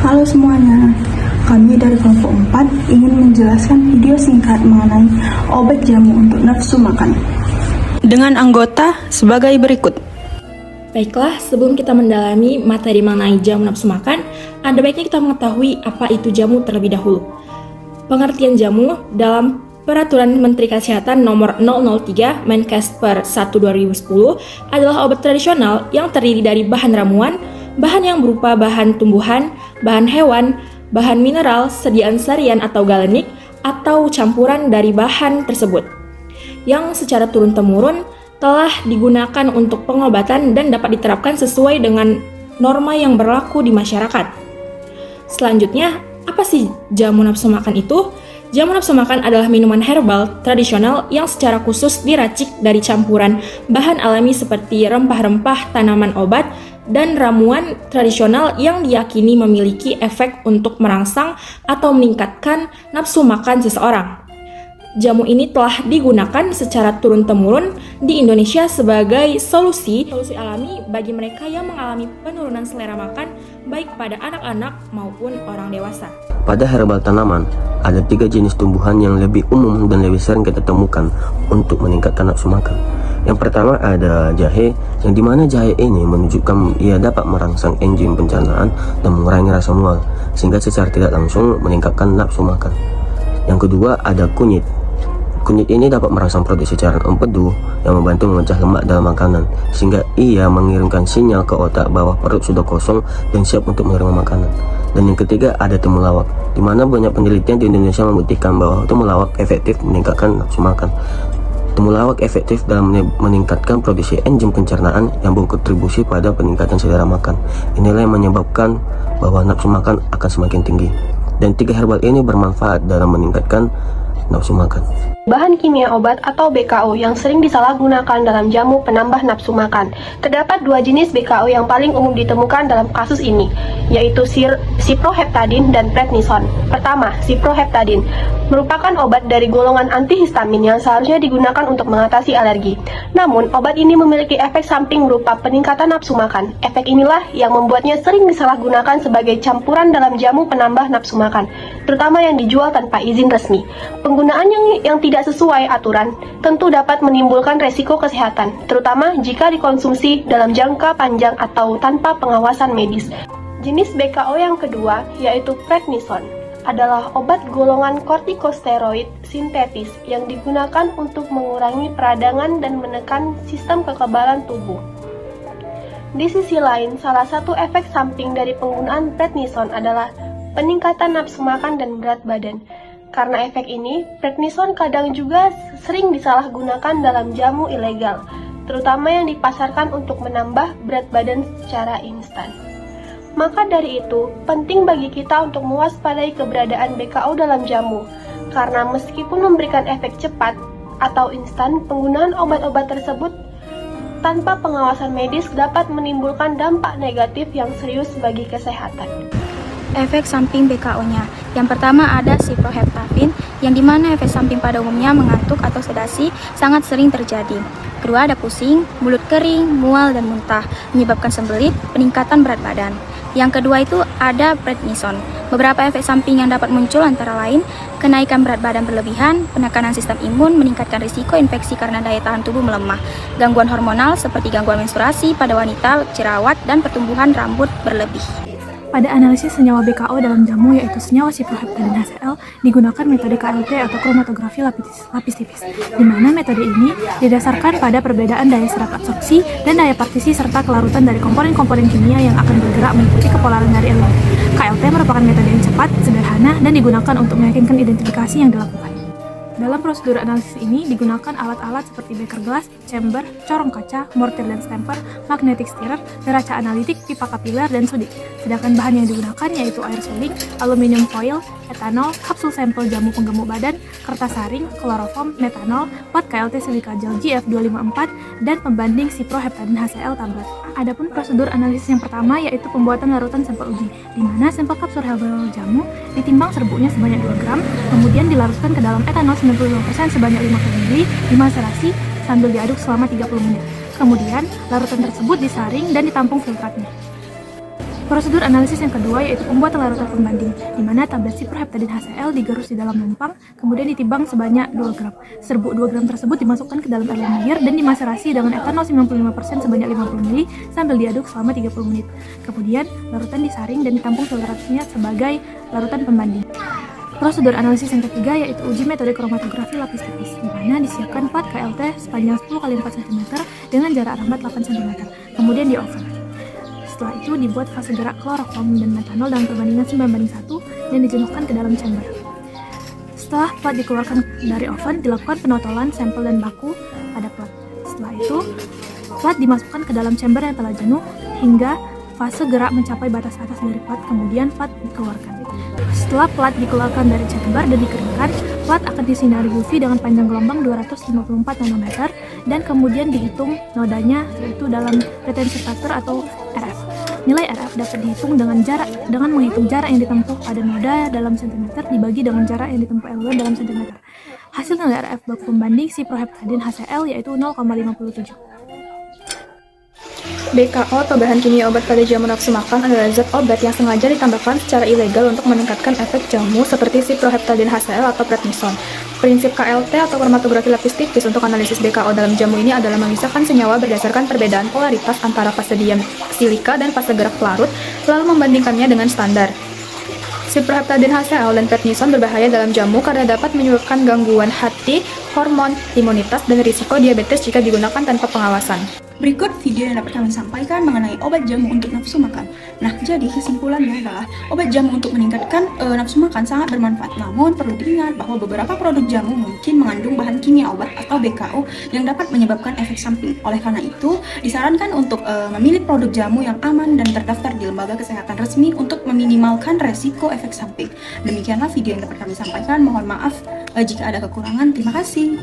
Halo semuanya, kami dari kelompok 4 ingin menjelaskan video singkat mengenai obat jamu untuk nafsu makan. Dengan anggota sebagai berikut. Baiklah, sebelum kita mendalami materi mengenai jamu nafsu makan, ada baiknya kita mengetahui apa itu jamu terlebih dahulu. Pengertian jamu dalam Peraturan Menteri Kesehatan Nomor 003 Menkes per 1/2010 adalah obat tradisional yang terdiri dari bahan ramuan, bahan yang berupa bahan tumbuhan, bahan hewan, bahan mineral, sediaan sarian atau galenik, atau campuran dari bahan tersebut, yang secara turun-temurun telah digunakan untuk pengobatan dan dapat diterapkan sesuai dengan norma yang berlaku di masyarakat. Selanjutnya, apa sih jamu nafsu makan itu? Jamu nafsu makan adalah minuman herbal tradisional yang secara khusus diracik dari campuran bahan alami seperti rempah-rempah, tanaman obat, dan ramuan tradisional yang diyakini memiliki efek untuk merangsang atau meningkatkan nafsu makan seseorang. Jamu ini telah digunakan secara turun-temurun di Indonesia sebagai solusi alami bagi mereka yang mengalami penurunan selera makan baik pada anak-anak maupun orang dewasa. Pada herbal tanaman, ada 3 jenis tumbuhan yang lebih umum dan lebih sering kita temukan untuk meningkatkan nafsu makan. Yang pertama ada jahe, yang dimana jahe ini menunjukkan ia dapat merangsang enzim pencernaan dan mengurangi rasa mual, sehingga secara tidak langsung meningkatkan nafsu makan. Yang kedua ada kunyit. Kunyit ini dapat merangsang produksi cairan empedu yang membantu memecah lemak dalam makanan, sehingga ia mengirimkan sinyal ke otak bahwa perut sudah kosong dan siap untuk menerima makanan. Dan yang ketiga ada temulawak, di mana banyak penelitian di Indonesia membuktikan bahwa temulawak efektif meningkatkan nafsu makan. Temulawak efektif dalam meningkatkan produksi enzim pencernaan yang berkontribusi pada peningkatan selera makan. Inilah yang menyebabkan bahwa nafsu makan akan semakin tinggi. Dan 3 herbal ini bermanfaat dalam meningkatkan nafsu makan. Bahan kimia obat atau BKO yang sering disalahgunakan dalam jamu penambah nafsu makan. Terdapat 2 jenis BKO yang paling umum ditemukan dalam kasus ini, yaitu ciproheptadin dan prednison. Pertama, ciproheptadin merupakan obat dari golongan antihistamin yang seharusnya digunakan untuk mengatasi alergi. Namun, obat ini memiliki efek samping berupa peningkatan nafsu makan. Efek inilah yang membuatnya sering disalahgunakan sebagai campuran dalam jamu penambah nafsu makan, terutama yang dijual tanpa izin resmi. Penggunaan yang tidak sesuai aturan tentu dapat menimbulkan resiko kesehatan, terutama jika dikonsumsi dalam jangka panjang atau tanpa pengawasan medis. Jenis BKO yang kedua, yaitu prednison, adalah obat golongan kortikosteroid sintetis yang digunakan untuk mengurangi peradangan dan menekan sistem kekebalan tubuh. Di sisi lain, salah satu efek samping dari penggunaan prednison adalah peningkatan nafsu makan dan berat badan. Karena efek ini, prednison kadang juga sering disalahgunakan dalam jamu ilegal, terutama yang dipasarkan untuk menambah berat badan secara instan. Maka dari itu, penting bagi kita untuk mewaspadai keberadaan BKO dalam jamu, karena meskipun memberikan efek cepat atau instan, penggunaan obat-obat tersebut tanpa pengawasan medis dapat menimbulkan dampak negatif yang serius bagi kesehatan. Efek samping BKO-nya. Yang pertama ada ciproheptadin, yang dimana efek samping pada umumnya mengantuk atau sedasi sangat sering terjadi. Kedua ada pusing, mulut kering, mual dan muntah, menyebabkan sembelit, peningkatan berat badan. Yang kedua itu ada prednison. Beberapa efek samping yang dapat muncul antara lain kenaikan berat badan berlebihan, penekanan sistem imun, meningkatkan risiko infeksi karena daya tahan tubuh melemah, gangguan hormonal seperti gangguan menstruasi pada wanita, jerawat, dan pertumbuhan rambut berlebih. Pada analisis senyawa BKO dalam jamu, yaitu senyawa ciproheptadin HCl, digunakan metode KLT atau kromatografi lapis tipis, di mana metode ini didasarkan pada perbedaan daya serap absorpsi dan daya partisi serta kelarutan dari komponen-komponen kimia yang akan bergerak mengikuti kepolaran dari elemen. KLT merupakan metode yang cepat, sederhana, dan digunakan untuk meyakinkan identifikasi yang dilakukan. Dalam prosedur analisis ini digunakan alat-alat seperti beker gelas, chamber, corong kaca, mortir dan stamper, magnetic stirrer, neraca analitik, pipa kapiler, dan sudik. Sedangkan bahan yang digunakan yaitu air suling, aluminium foil, etanol, kapsul sampel jamu penggemuk badan, kertas saring, kloroform, metanol, pot KLT silika gel GF254, dan pembanding ciproheptadin HCl tablet. Adapun prosedur analisis yang pertama yaitu pembuatan larutan sampel uji, di mana sampel kapsul herbal jamu ditimbang serbuknya sebanyak 2 gram, kemudian dilarutkan ke dalam etanol 95% sebanyak 5 ml, dimaserasi sambil diaduk selama 30 menit. Kemudian, larutan tersebut disaring dan ditampung filtratnya. Prosedur analisis yang kedua yaitu pembuatan larutan pembanding, di mana tablet ciproheptadin HCl digerus di dalam lumpang, kemudian ditimbang sebanyak 2 gram. Serbuk 2 gram tersebut dimasukkan ke dalam air lumier dan dimaserasi dengan etanol 95% sebanyak 50 ml sambil diaduk selama 30 menit. Kemudian, larutan disaring dan ditampung seluruhnya sebagai larutan pembanding. Prosedur analisis yang ketiga yaitu uji metode kromatografi lapis tipis, di mana disiapkan plat KLT sepanjang 10 x 4 cm dengan jarak rambat 8 cm, kemudian di oven. Setelah itu dibuat fase gerak kloroform dan metanol dalam perbandingan 9:1 dan dijenuhkan ke dalam chamber. Setelah plat dikeluarkan dari oven, dilakukan penotolan sampel dan baku pada plat. Setelah itu, plat dimasukkan ke dalam chamber yang telah jenuh hingga fase gerak mencapai batas atas dari plat, kemudian plat dikeluarkan. Setelah plat dikeluarkan dari chamber dan dikeringkan, plat akan disinari UV dengan panjang gelombang 254 nanometer dan kemudian dihitung nodanya yaitu dalam retention factor atau RF. Nilai RF dapat dihitung dengan menghitung jarak yang ditempuh pada noda dalam cm dibagi dengan jarak yang ditempuh LW dalam cm. Hasil nilai RF baku pembanding ciproheptadin HCl yaitu 0,57. BKO atau bahan kimia obat pada jamu nafsu makan adalah zat obat yang sengaja ditambahkan secara ilegal untuk meningkatkan efek jamu seperti ciproheptadin HCl atau prednison. Prinsip KLT atau kromatografi lapis tipis untuk analisis BKO dalam jamu ini adalah memisahkan senyawa berdasarkan perbedaan polaritas antara fase diam silika dan fase gerak pelarut, lalu membandingkannya dengan standar. Ciproheptadin HCl dan prednison berbahaya dalam jamu karena dapat menyebabkan gangguan hati, hormon, imunitas, dan risiko diabetes jika digunakan tanpa pengawasan. Berikut video yang dapat kami sampaikan mengenai obat jamu untuk nafsu makan. Nah, jadi kesimpulannya adalah obat jamu untuk meningkatkan nafsu makan sangat bermanfaat. Namun, perlu diingat bahwa beberapa produk jamu mungkin mengandung bahan kimia obat atau BKO yang dapat menyebabkan efek samping. Oleh karena itu, disarankan untuk memilih produk jamu yang aman dan terdaftar di lembaga kesehatan resmi untuk meminimalkan resiko efek samping. Demikianlah video yang dapat kami sampaikan. Mohon maaf jika ada kekurangan. Terima kasih.